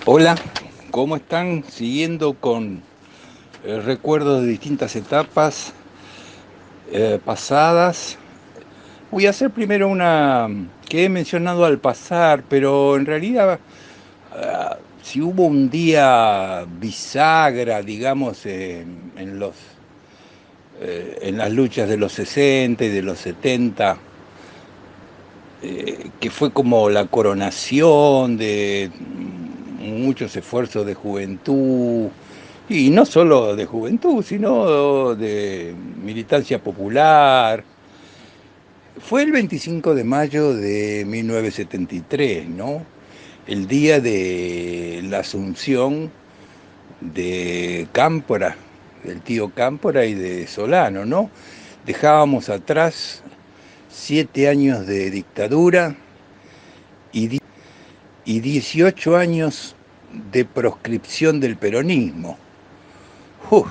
Hola, ¿cómo están? Siguiendo con recuerdos de distintas etapas pasadas. Voy a hacer primero una que he mencionado al pasar, pero en realidad si hubo un día bisagra, digamos, en las luchas de los 60 y de los 70, que fue como la coronación de muchos esfuerzos de juventud, y no solo de juventud, sino de militancia popular. Fue el 25 de mayo de 1973, ¿no? El día de la asunción de Cámpora, del tío Cámpora y de Solano, ¿no? Dejábamos atrás 7 años de dictadura y, y 18 años de proscripción del peronismo. Uf,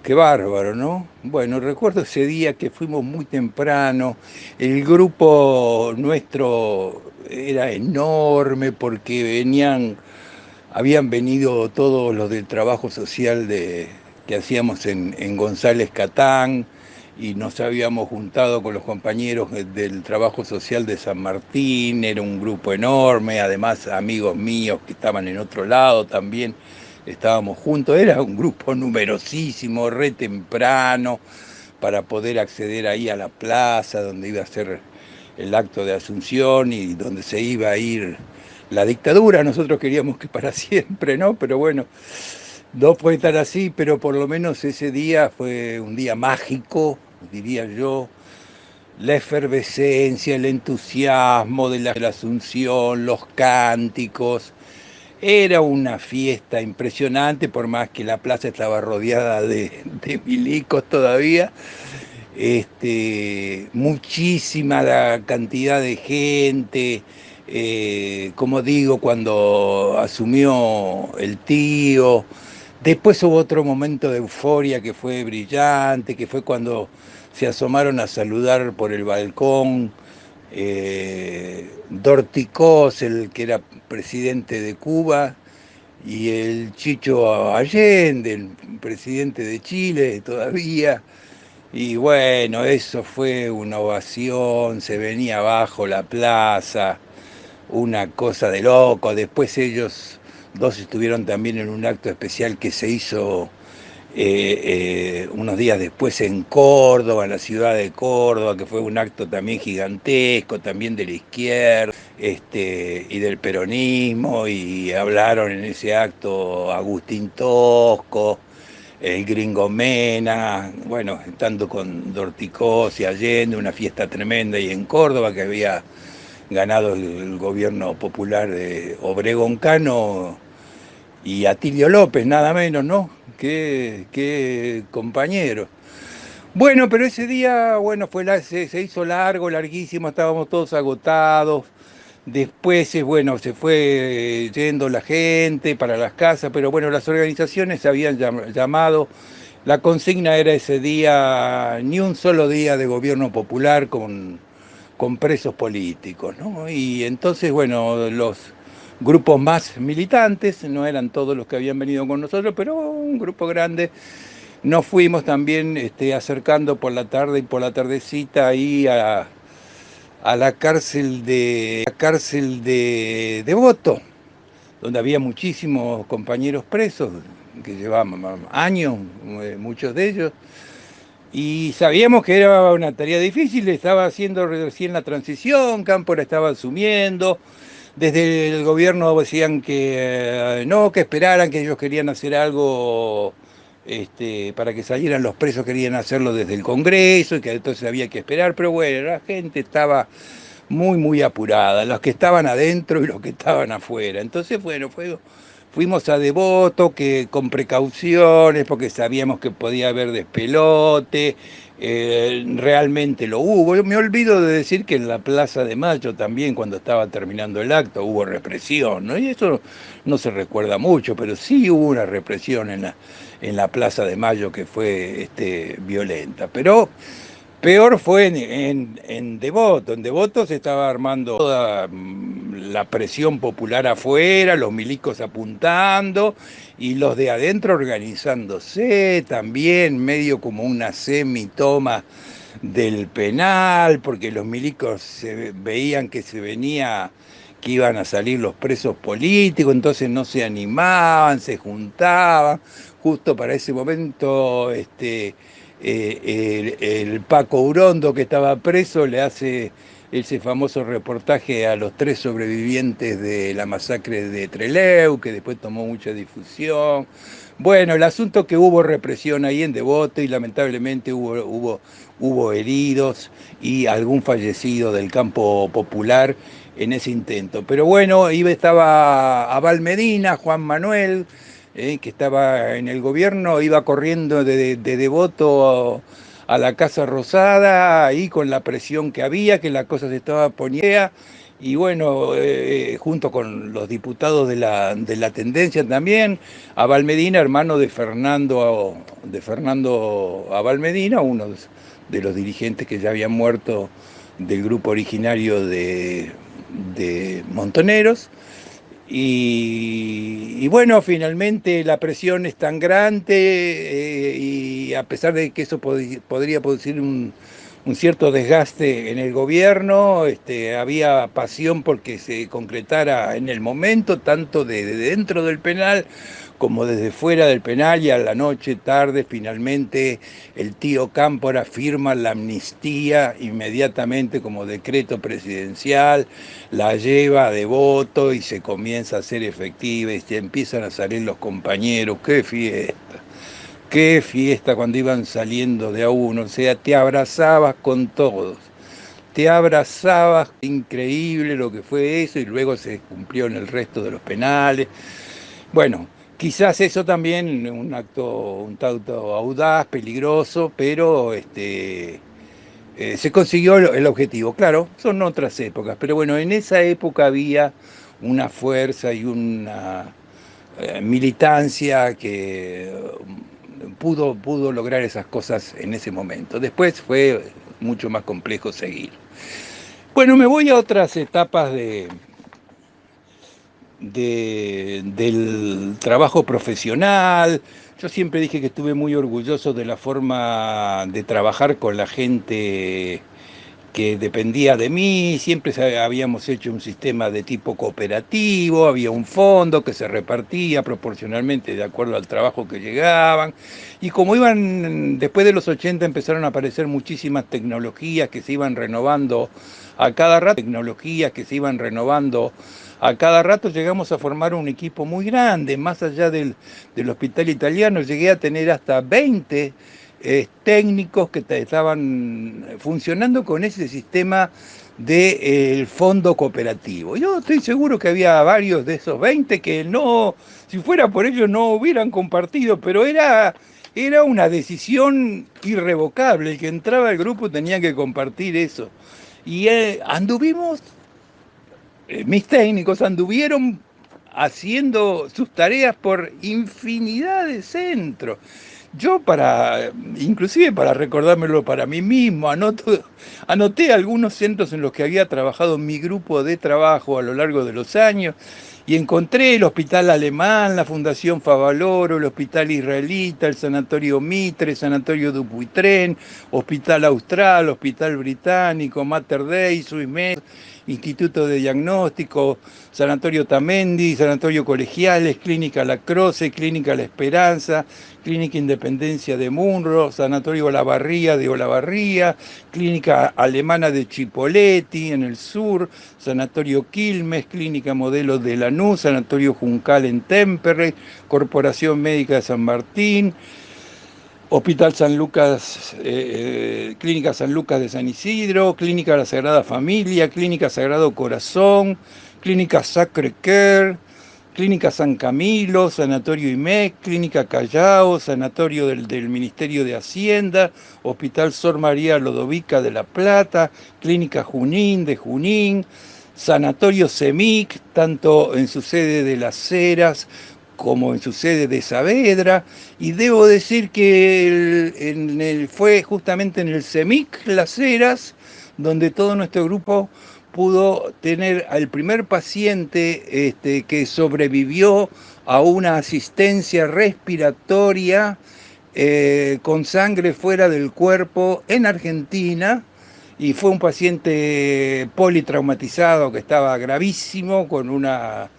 qué bárbaro, ¿no? Bueno, recuerdo ese día que fuimos muy temprano, el grupo nuestro era enorme porque habían venido todos los del trabajo social que hacíamos en González Catán, y nos habíamos juntado con los compañeros del trabajo social de San Martín. Era un grupo enorme, además amigos míos que estaban en otro lado también estábamos juntos. Era un grupo numerosísimo, re temprano, para poder acceder ahí a la plaza donde iba a ser el acto de Asunción y donde se iba a ir la dictadura. Nosotros queríamos que para siempre, ¿no? Pero bueno, no puede estar así, pero por lo menos ese día fue un día mágico, diría yo. La efervescencia, el entusiasmo de la Asunción, los cánticos. Era una fiesta impresionante, por más que la plaza estaba rodeada de milicos todavía. Muchísima la cantidad de gente. Como digo, cuando asumió el tío. Después hubo otro momento de euforia que fue brillante, que fue cuando se asomaron a saludar por el balcón Dorticós, el que era presidente de Cuba, y el Chicho Allende, el presidente de Chile todavía. Y bueno, eso fue una ovación, se venía abajo la plaza, una cosa de loco. Después ellos dos estuvieron también en un acto especial que se hizo unos días después en Córdoba, en la ciudad de Córdoba, que fue un acto también gigantesco, también de la izquierda, y del peronismo, y hablaron en ese acto Agustín Tosco, el Gringo Mena, bueno, estando con Dorticós y Allende, una fiesta tremenda y en Córdoba que había ganado el gobierno popular de Obregón Cano y Atilio López, nada menos, ¿no? Qué compañero. Bueno, pero ese día, bueno, se hizo largo, larguísimo, estábamos todos agotados. Después, bueno, se fue yendo la gente para las casas, pero bueno, las organizaciones se habían llamado. La consigna era ese día, ni un solo día de gobierno popular con presos políticos, ¿no? Y entonces, bueno, los grupos más militantes, no eran todos los que habían venido con nosotros, pero un grupo grande, nos fuimos también acercando por la tarde y por la tardecita ahí a la cárcel de Devoto, donde había muchísimos compañeros presos que llevaban años, muchos de ellos, y sabíamos que era una tarea difícil. Estaba haciendo recién la transición, Cámpora estaba asumiendo, desde el gobierno decían que no, que esperaran, que ellos querían hacer algo para que salieran los presos, querían hacerlo desde el Congreso y que entonces había que esperar, pero bueno, la gente estaba muy, muy apurada, los que estaban adentro y los que estaban afuera. Entonces, bueno, fuimos a Devoto, que con precauciones, porque sabíamos que podía haber despelote. Realmente lo hubo. Yo me olvido de decir que en la Plaza de Mayo también, cuando estaba terminando el acto, hubo represión, ¿no? Y eso no se recuerda mucho, pero sí hubo una represión en la Plaza de Mayo que fue violenta. Pero Peor fue en Devoto. En Devoto se estaba armando toda la presión popular afuera, los milicos apuntando y los de adentro organizándose también, medio como una semitoma del penal, porque los milicos veían que se venía, que iban a salir los presos políticos, entonces no se animaban, se juntaban. Justo para ese momento, el Paco Urondo, que estaba preso, le hace ese famoso reportaje a los 3 sobrevivientes de la masacre de Trelew, que después tomó mucha difusión. Bueno, el asunto es que hubo represión ahí en Devoto y lamentablemente hubo heridos y algún fallecido del campo popular en ese intento. Pero bueno, estaba Abal Medina, Juan Manuel, que estaba en el gobierno, iba corriendo de Devoto a la Casa Rosada, ahí con la presión que había, que la cosa se estaba poniendo. Y bueno, junto con los diputados de la tendencia también, Abal Medina, hermano de Fernando Abal Medina, uno de los dirigentes que ya habían muerto del grupo originario de Montoneros. Y bueno, finalmente la presión es tan grande y a pesar de que eso podría producir un cierto desgaste en el gobierno, había pasión porque se concretara en el momento, tanto de dentro del penal como desde fuera del penal, y a la noche, tarde, finalmente el tío Cámpora firma la amnistía inmediatamente como decreto presidencial, la lleva de voto y se comienza a hacer efectiva y se empiezan a salir los compañeros. Qué fiesta cuando iban saliendo de a uno, o sea, te abrazabas con todos. Te abrazabas, increíble lo que fue eso, y luego se cumplió en el resto de los penales. Bueno, quizás eso también, un tanto audaz, peligroso, pero se consiguió el objetivo. Claro, son otras épocas, pero bueno, en esa época había una fuerza y una militancia que pudo lograr esas cosas en ese momento. Después fue mucho más complejo seguir. Bueno, me voy a otras etapas del trabajo profesional. Yo siempre dije que estuve muy orgulloso de la forma de trabajar con la gente que dependía de mí. Siempre habíamos hecho un sistema de tipo cooperativo, había un fondo que se repartía proporcionalmente de acuerdo al trabajo que llegaban. Y como después de los 80 empezaron a aparecer muchísimas tecnologías que se iban renovando a cada rato, llegamos a formar un equipo muy grande, más allá del hospital italiano, llegué a tener hasta 20 técnicos que estaban funcionando con ese sistema del fondo cooperativo. Yo estoy seguro que había varios de esos 20 que no, si fuera por ellos, no hubieran compartido, pero era una decisión irrevocable. El que entraba al grupo tenía que compartir eso. Y mis técnicos anduvieron haciendo sus tareas por infinidad de centros. Yo inclusive para recordármelo para mí mismo, anoté algunos centros en los que había trabajado mi grupo de trabajo a lo largo de los años y encontré el Hospital Alemán, la Fundación Favaloro, el Hospital Israelita, el Sanatorio Mitre, Sanatorio Dupuytren, Hospital Austral, Hospital Británico, Mater Dei, Suimed, Instituto de Diagnóstico, Sanatorio Tamendi, Sanatorio Colegiales, Clínica La Croce, Clínica La Esperanza, Clínica Independencia de Munro, Sanatorio Olavarría de Olavarría, Clínica Alemana de Chipoleti en el sur, Sanatorio Quilmes, Clínica Modelo de Lanús, Sanatorio Juncal en Temperley, Corporación Médica de San Martín, Hospital San Lucas, Clínica San Lucas de San Isidro, Clínica La Sagrada Familia, Clínica Sagrado Corazón, Clínica Sacre Cœur, Clínica San Camilo, Sanatorio IMEC, Clínica Callao, Sanatorio del Ministerio de Hacienda, Hospital Sor María Lodovica de La Plata, Clínica Junín de Junín, Sanatorio CEMIC, tanto en su sede de Las Heras como en su sede de Saavedra, y debo decir que fue justamente en el CEMIC Las Heras, donde todo nuestro grupo pudo tener al primer paciente que sobrevivió a una asistencia respiratoria con sangre fuera del cuerpo en Argentina, y fue un paciente politraumatizado que estaba gravísimo con un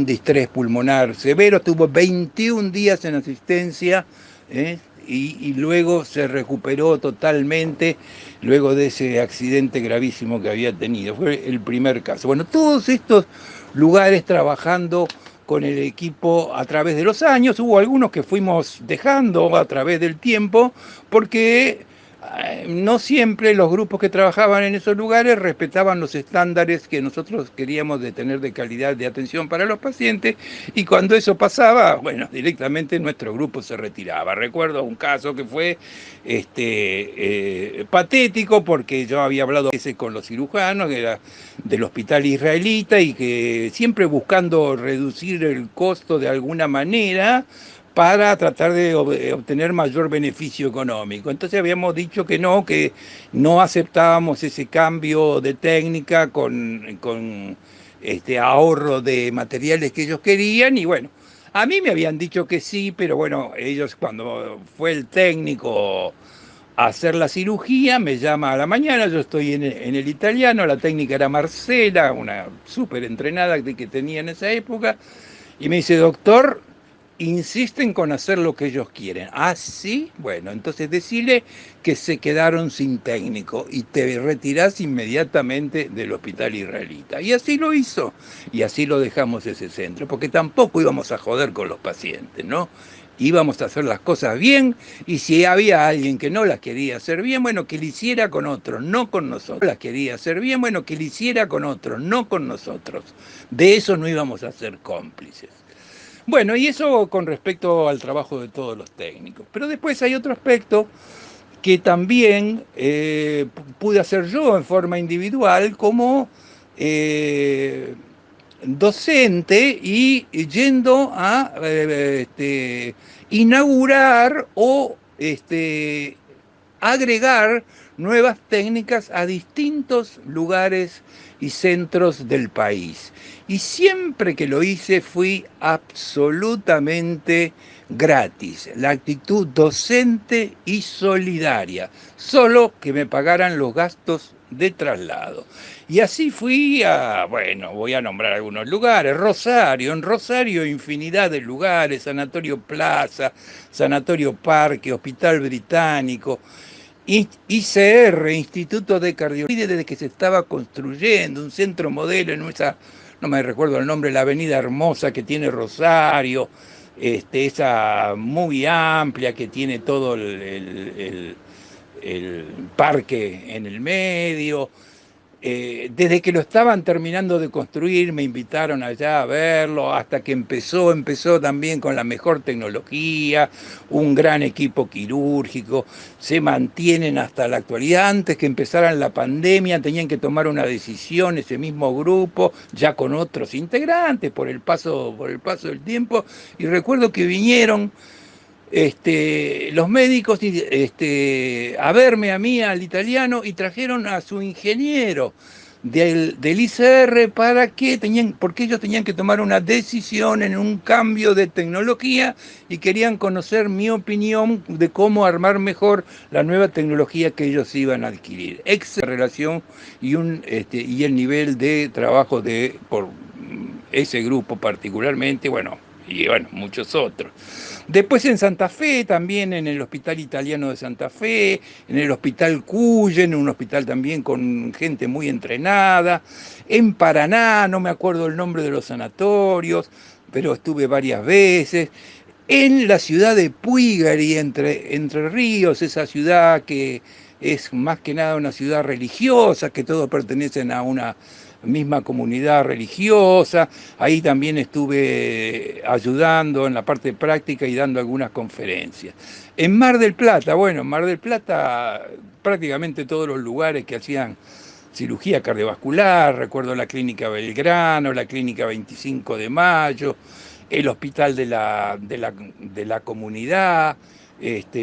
distrés pulmonar severo. Estuvo 21 días en asistencia, ¿eh? Y luego se recuperó totalmente luego de ese accidente gravísimo que había tenido. Fue el primer caso. Bueno, todos estos lugares trabajando con el equipo a través de los años. Hubo algunos que fuimos dejando a través del tiempo porque no siempre los grupos que trabajaban en esos lugares respetaban los estándares que nosotros queríamos de tener de calidad de atención para los pacientes, y cuando eso pasaba, bueno, directamente nuestro grupo se retiraba. Recuerdo un caso que fue patético, porque yo había hablado ese con los cirujanos, que era del hospital israelita, y que siempre buscando reducir el costo de alguna manera para tratar de obtener mayor beneficio económico. Entonces habíamos dicho que no aceptábamos ese cambio de técnica con ahorro de materiales que ellos querían, y bueno, a mí me habían dicho que sí, pero bueno, ellos cuando fue el técnico a hacer la cirugía, me llama a la mañana, yo estoy en el italiano, la técnica era Marcela, una súper entrenada que tenía en esa época, y me dice: doctor, insisten con hacer lo que ellos quieren. Ah, sí, bueno, entonces decile que se quedaron sin técnico y te retirás inmediatamente del hospital israelita. Y así lo hizo, y así lo dejamos ese centro, porque tampoco íbamos a joder con los pacientes, ¿no? Íbamos a hacer las cosas bien, y si había alguien que no las quería hacer bien, bueno, que lo hiciera con otros, no con nosotros. Las quería hacer bien, bueno, que lo hiciera con otros, no con nosotros. De eso no íbamos a ser cómplices. Bueno, y eso con respecto al trabajo de todos los técnicos. Pero después hay otro aspecto que también pude hacer yo en forma individual como eh, docente, y yendo a inaugurar o agregar nuevas técnicas a distintos lugares y centros del país. Y siempre que lo hice fui absolutamente gratis, la actitud docente y solidaria, solo que me pagaran los gastos de traslado. Y así fui bueno, voy a nombrar algunos lugares: Rosario, en Rosario infinidad de lugares: Sanatorio Plaza, Sanatorio Parque, Hospital Británico, ICR, Instituto de Cardiología, desde que se estaba construyendo un centro modelo en esa, no me recuerdo el nombre, la avenida hermosa que tiene Rosario, esa muy amplia que tiene todo el parque en el medio. Desde que lo estaban terminando de construir me invitaron allá a verlo, hasta que empezó también con la mejor tecnología, un gran equipo quirúrgico, se mantienen hasta la actualidad. Antes que empezara la pandemia tenían que tomar una decisión ese mismo grupo, ya con otros integrantes, por el paso del tiempo, y recuerdo que vinieron los médicos a verme a mí, al italiano, y trajeron a su ingeniero del ICR porque ellos tenían que tomar una decisión en un cambio de tecnología, y querían conocer mi opinión de cómo armar mejor la nueva tecnología que ellos iban a adquirir. Excelente relación, y el nivel de trabajo por ese grupo particularmente, bueno, y bueno, muchos otros. Después en Santa Fe, también en el Hospital Italiano de Santa Fe, en el Hospital Cuyen, un hospital también con gente muy entrenada. En Paraná, no me acuerdo el nombre de los sanatorios, pero estuve varias veces. En la ciudad de Puigari, Entre Ríos, esa ciudad que es más que nada una ciudad religiosa, que todos pertenecen a una misma comunidad religiosa. Ahí también estuve ayudando en la parte práctica y dando algunas conferencias. En Mar del Plata, bueno, en Mar del Plata prácticamente todos los lugares que hacían cirugía cardiovascular, recuerdo la Clínica Belgrano, la Clínica 25 de Mayo, el hospital de la comunidad,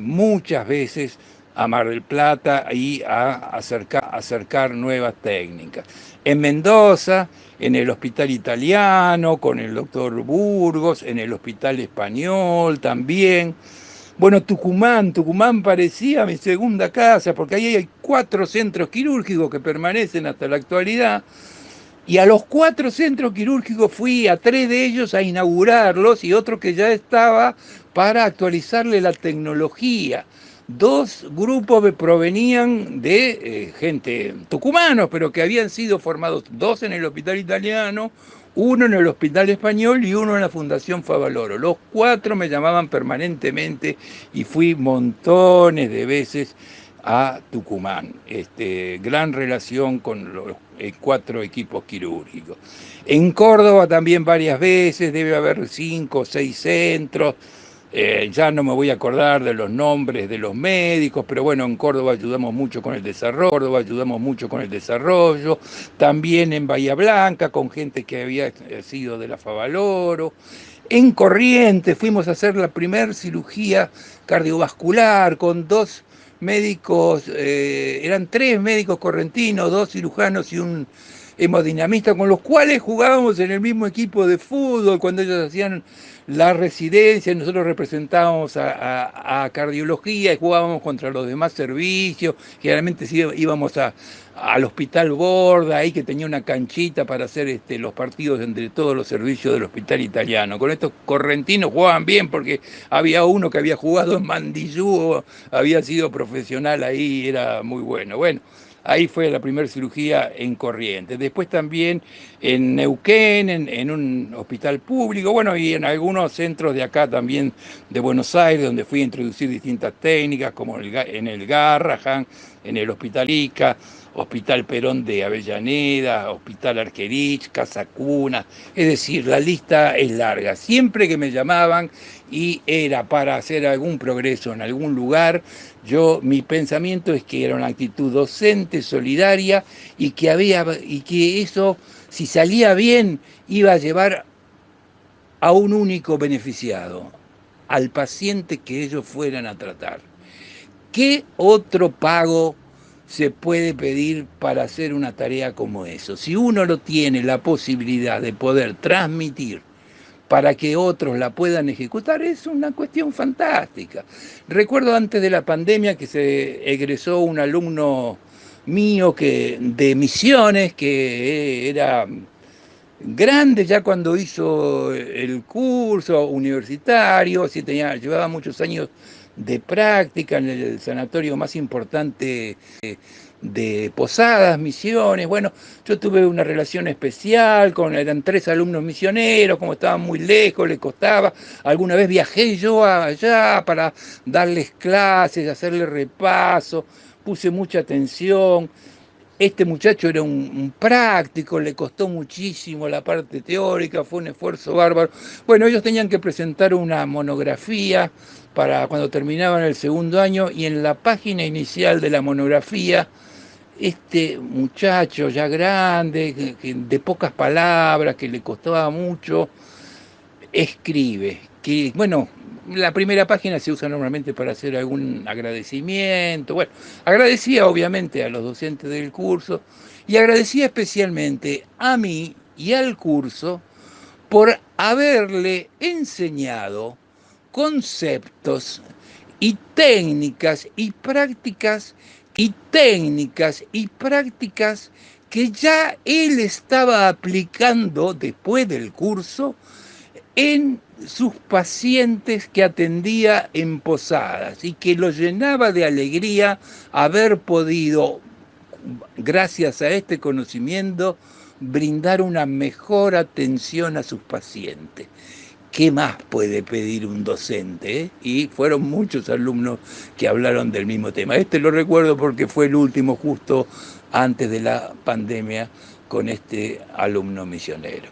muchas veces a Mar del Plata y a acercar nuevas técnicas. En Mendoza, en el hospital italiano, con el doctor Burgos, en el hospital español también. Bueno, Tucumán parecía mi segunda casa, porque ahí hay 4 centros quirúrgicos que permanecen hasta la actualidad. Y a los 4 centros quirúrgicos fui a 3 de ellos a inaugurarlos y otro que ya estaba para actualizarle la tecnología. 2 grupos provenían de gente tucumanos, pero que habían sido formados, 2 en el hospital italiano, 1 en el hospital español y 1 en la Fundación Favaloro. Los 4 me llamaban permanentemente y fui montones de veces a Tucumán. Gran relación con los 4 equipos quirúrgicos. En Córdoba también varias veces, debe haber 5 o 6 centros. Ya no me voy a acordar de los nombres de los médicos, pero bueno, en Córdoba ayudamos mucho con el desarrollo, también en Bahía Blanca, con gente que había sido de la Favaloro. En Corrientes fuimos a hacer la primera cirugía cardiovascular con 2 médicos, eran 3 médicos correntinos, 2 cirujanos y un hemodinamista, con los cuales jugábamos en el mismo equipo de fútbol cuando ellos hacían la residencia, nosotros representábamos a cardiología y jugábamos contra los demás servicios, generalmente íbamos al Hospital Borda, ahí que tenía una canchita para hacer los partidos entre todos los servicios del hospital italiano. Con estos correntinos jugaban bien porque había uno que había jugado en Mandillú, había sido profesional ahí, era muy bueno. Bueno, ahí fue la primera cirugía en Corrientes. Después también en Neuquén, en un hospital público, bueno, y en algunos centros de acá también de Buenos Aires, donde fui a introducir distintas técnicas, como en el Garrahan, en el Hospital Ica, Hospital Perón de Avellaneda, Hospital Argerich, Casa Cuna. Es decir, la lista es larga. Siempre que me llamaban y era para hacer algún progreso en algún lugar, mi pensamiento es que era una actitud docente, solidaria, y que eso, si salía bien, iba a llevar a un único beneficiado, al paciente que ellos fueran a tratar. ¿Qué otro pago se puede pedir para hacer una tarea como eso? Si uno no tiene la posibilidad de poder transmitir para que otros la puedan ejecutar, es una cuestión fantástica. Recuerdo antes de la pandemia que se egresó un alumno mío de Misiones, que era grande ya cuando hizo el curso universitario, sí llevaba muchos años de práctica en el sanatorio más importante de Posadas, Misiones. Bueno, yo tuve una relación especial eran 3 alumnos misioneros, como estaban muy lejos, les costaba. Alguna vez viajé yo allá para darles clases, hacerles repaso, puse mucha atención. Este muchacho era un práctico, le costó muchísimo la parte teórica, fue un esfuerzo bárbaro. Bueno, ellos tenían que presentar una monografía para cuando terminaban el segundo año y en la página inicial de la monografía, este muchacho ya grande, de pocas palabras, que le costaba mucho, escribe, que bueno, la primera página se usa normalmente para hacer algún agradecimiento. Bueno, agradecía obviamente a los docentes del curso y agradecía especialmente a mí y al curso por haberle enseñado conceptos y técnicas que ya él estaba aplicando después del curso en sus pacientes que atendía en Posadas y que lo llenaba de alegría haber podido, gracias a este conocimiento, brindar una mejor atención a sus pacientes. ¿Qué más puede pedir un docente? Y fueron muchos alumnos que hablaron del mismo tema. Lo recuerdo porque fue el último justo antes de la pandemia con este alumno misionero.